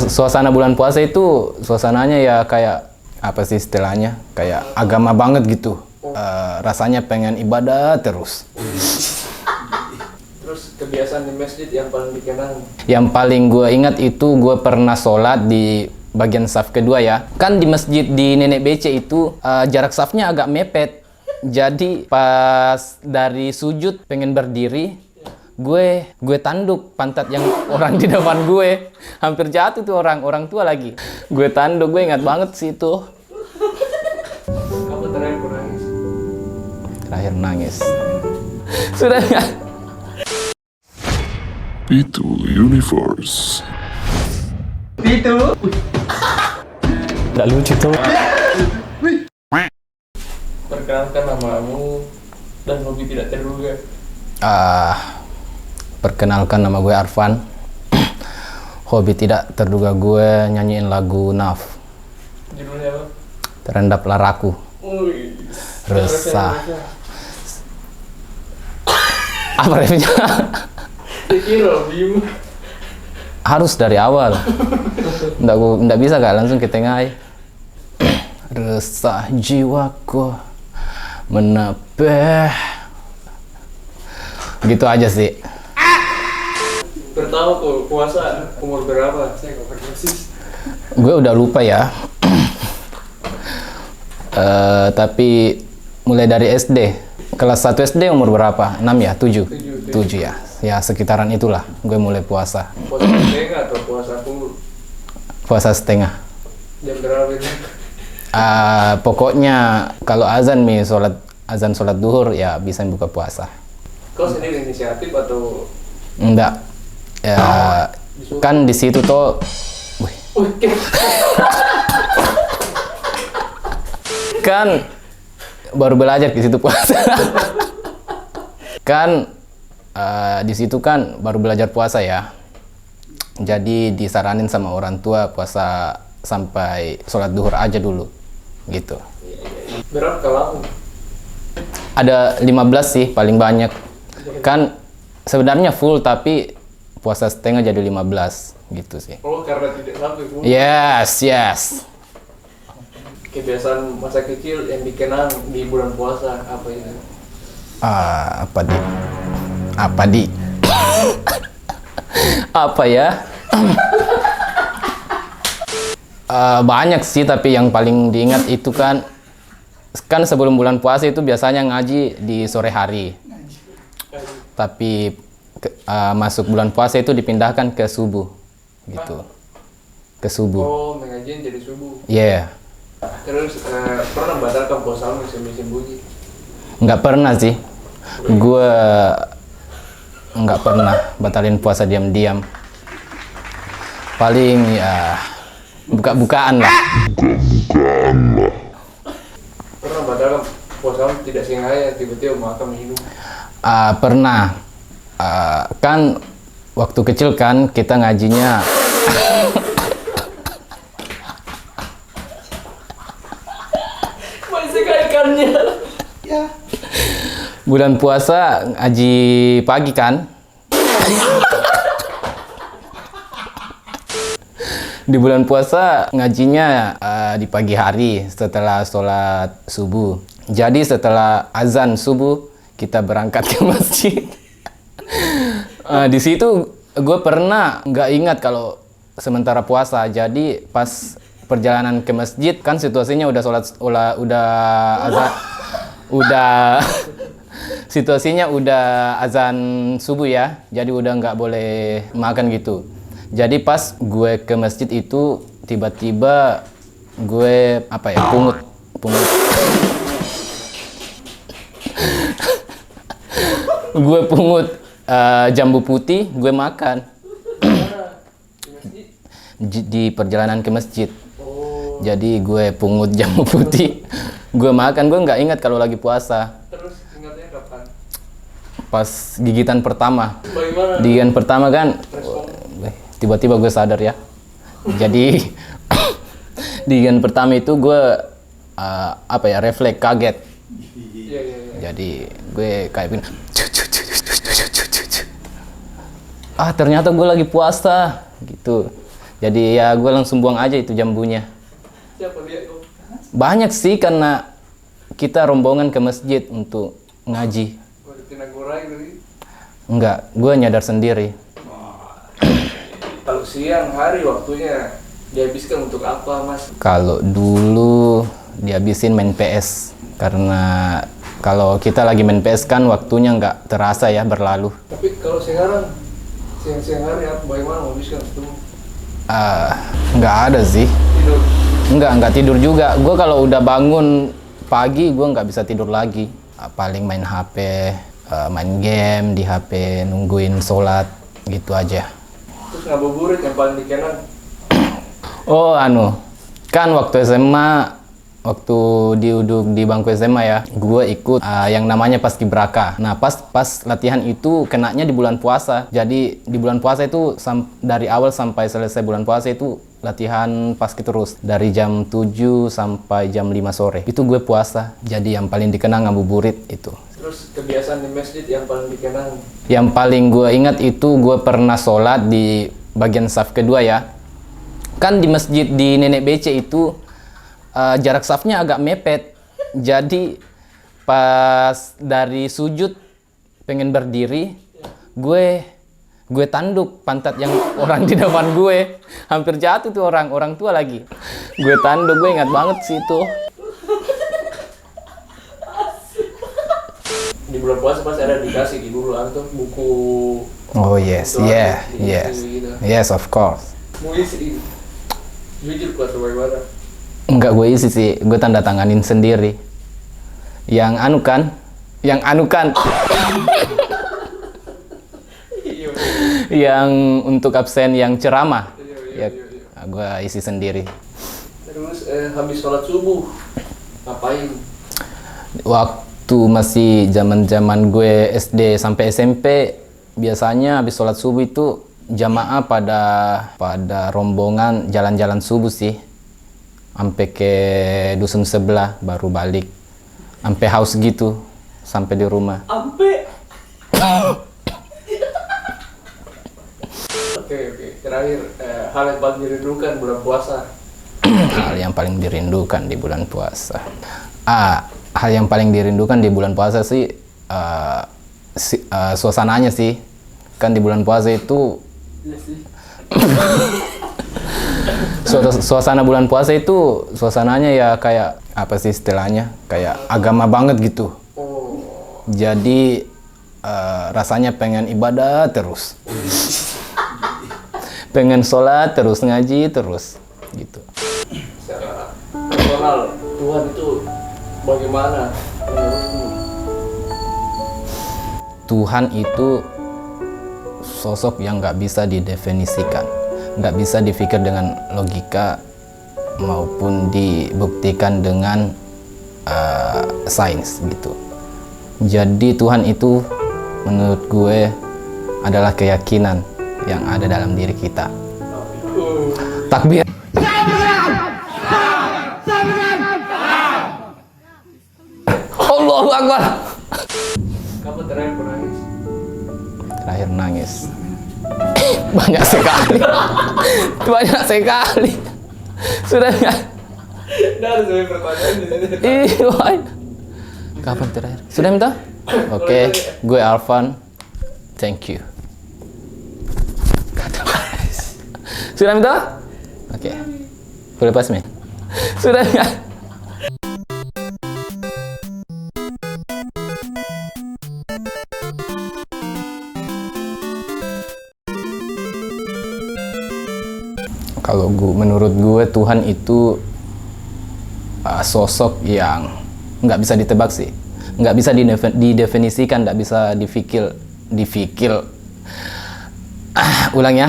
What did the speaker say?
Suasana bulan puasa itu suasananya ya kayak apa sih istilahnya? Kayak agama banget gitu. Rasanya pengen ibadah terus. Terus kebiasaan di masjid yang paling dikenang? Yang paling gue ingat itu gue pernah sholat di bagian saf kedua ya. Kan di masjid di Nenek BC itu jarak safnya agak mepet. Jadi pas dari sujud pengen berdiri, gue tanduk pantat yang orang di depan gue. Hampir jatuh tuh orang tua lagi. Gue tanduk, gue ingat banget sih itu. Kamu terakhir nangis? Terakhir nangis. Sudah nggak? Pitu Universe. Itu? Nggak lucu tuh. Perkenalkan namamu dan hobi tidak terduga. Perkenalkan nama gue Arfan. Hobi tidak terduga gue nyanyiin lagu Naf. Judulnya apa? Terendaplah Raku. Wih, Resah. Apa refnya? Dikira Bim. Harus dari awal. Nggak bisa gak langsung ke tengah. Resah jiwaku menepeh. Gitu aja sih. Pertama kok puasa umur berapa? Saya nggak pernah sih. Gue udah lupa ya. Tapi mulai dari SD. Kelas 1 SD umur berapa? 6 ya? 7? 7 ya? Ya sekitaran itulah gue mulai puasa. Puasa setengah atau puasa full? Puasa setengah. Jam berapa itu? Pokoknya kalau azan sholat duhur ya bisa buka puasa. Kau sendiri inisiatif atau? Enggak. Ya, kan di situ tuh. Kan baru belajar di situ puasa. Kan di situ kan baru belajar puasa ya. Jadi disaranin sama orang tua puasa sampai sholat duhur aja dulu. Gitu. Berapa kalau? Ada 15 sih paling banyak. Kan sebenarnya full tapi puasa setengah jadi 15 gitu sih. Oh, karena tidak sampai full. Yes. Kebiasaan masa kecil yang dikenang di bulan puasa apa itu? Apa di? Apa ya? Banyak sih tapi yang paling diingat itu kan sebelum bulan puasa itu biasanya ngaji di sore hari. Tapi masuk bulan puasa itu dipindahkan ke subuh gitu. Ke subuh. Oh, mengajian jadi subuh. Iya. Yeah. Terus pernah batalkan puasamu sembunyi-sembunyi? Nggak pernah sih. Gue nggak pernah batalin puasa diam-diam. Paling ya buka-bukaan lah. Pernah batalkan puasamu tidak sengaja tiba-tiba makan minum? Pernah. Kan waktu kecil kan kita ngajinya Masih ikannya. Ya. bulan puasa ngaji pagi kan. Di bulan puasa ngajinya di pagi hari setelah sholat subuh. Jadi setelah azan subuh kita berangkat ke masjid. Di situ gue pernah nggak ingat kalau sementara puasa. Jadi pas perjalanan ke masjid kan situasinya udah situasinya udah azan subuh ya. Jadi udah nggak boleh makan gitu. Jadi pas gue ke masjid itu tiba-tiba gue pungut. Gue pungut jambu putih, gue makan di perjalanan ke masjid. Jadi gue pungut jambu putih, gue makan. Gue nggak ingat kalau lagi puasa. Terus ingatnya kapan? Pas gigitan pertama. Bagaimana? Gigitan pertama kan tiba-tiba gue sadar ya. Jadi di gigitan pertama itu gue refleks kaget. Iya. Jadi gue kayak begini. Ternyata gue lagi puasa gitu. Jadi ya gue langsung buang aja itu jambunya. Siapa lihat kok? Banyak sih karena kita rombongan ke masjid untuk ngaji. Waduh, kena gorai tadi. Enggak, gue nyadar sendiri. Kalau siang hari waktunya dihabiskan untuk apa, Mas? Kalau dulu dihabisin main PS. Karena kalau kita lagi main PS kan waktunya nggak terasa ya berlalu. Tapi kalau sekarang siang-siang hari apa bagaimana menghabiskan itu? Nggak ada sih. Tidur. Nggak tidur juga. Gue kalau udah bangun pagi, gue nggak bisa tidur lagi. Paling main HP, main game di HP, nungguin sholat, gitu aja. Terus ngabuburit yang paling dikenang? Oh, kan waktu SMA, waktu duduk di bangku SMA ya, gue ikut yang namanya Paskibraka. Nah, pas latihan itu kenanya di bulan puasa. Jadi di bulan puasa itu dari awal sampai selesai bulan puasa itu latihan paski terus. Dari jam 7 sampai jam 5 sore. Itu gue puasa. Jadi yang paling dikenang ngabuburit itu. Terus kebiasaan di masjid yang paling dikenang? Yang paling gue ingat itu gue pernah sholat di bagian saf kedua ya. Kan di masjid di Nenek BC itu jarak safnya agak mepet. Jadi pas dari sujud pengen berdiri, gue tanduk pantat yang orang di depan gue. Hampir jatuh tuh orang tua lagi. Gue tanduk, gue ingat banget sih itu. Di bulan puasa pasti ada dikasih di guru atau buku. Oh yes, buku yeah, dikasih yes, gitu. yes of course. Mau isi jujur kuat bagaimana? Enggak gue isi sih, gue tanda tanganin sendiri. Yang anu kan? Yang untuk absen yang ceramah. Ya, gue isi sendiri. Terus habis sholat subuh ngapain? Waktu masih zaman gue SD sampai SMP, biasanya habis sholat subuh itu jamaah pada rombongan jalan-jalan subuh sih. Sampai ke dusun sebelah baru balik. Sampai haus gitu, sampai di rumah. Sampai. Oke. Terakhir, hal yang paling dirindukan bulan puasa. Hal yang paling dirindukan di bulan puasa. Hal yang paling dirindukan di bulan puasa sih suasananya sih. Kan di bulan puasa itu Iya sih. suasana bulan puasa itu suasananya ya kayak apa sih istilahnya, kayak agama banget gitu. Oh. Jadi rasanya pengen ibadah terus, pengen sholat terus, ngaji terus gitu. Secara personal, Tuhan itu bagaimana menurutmu? Tuhan itu sosok yang nggak bisa didefinisikan, nggak bisa dipikir dengan logika maupun dibuktikan dengan sains gitu. Jadi Tuhan itu menurut gue adalah keyakinan yang ada dalam diri kita. Takbir. Allahu Akbar. Kapan terakhir menangis? Terakhir nangis. Banyak sekali. Banyak sekali. Sudah nggak? Udah ada sampai pertanyaan di sini. Iya. Kapan terakhir? Sudah minta? Oke, gue Alvan. Thank you. Sudah minta? Oke. Boleh pas, men? Sudah nggak? Kalau menurut gue Tuhan itu sosok yang nggak bisa ditebak sih, nggak bisa didefinisikan, nggak bisa difikir. Ulang ya.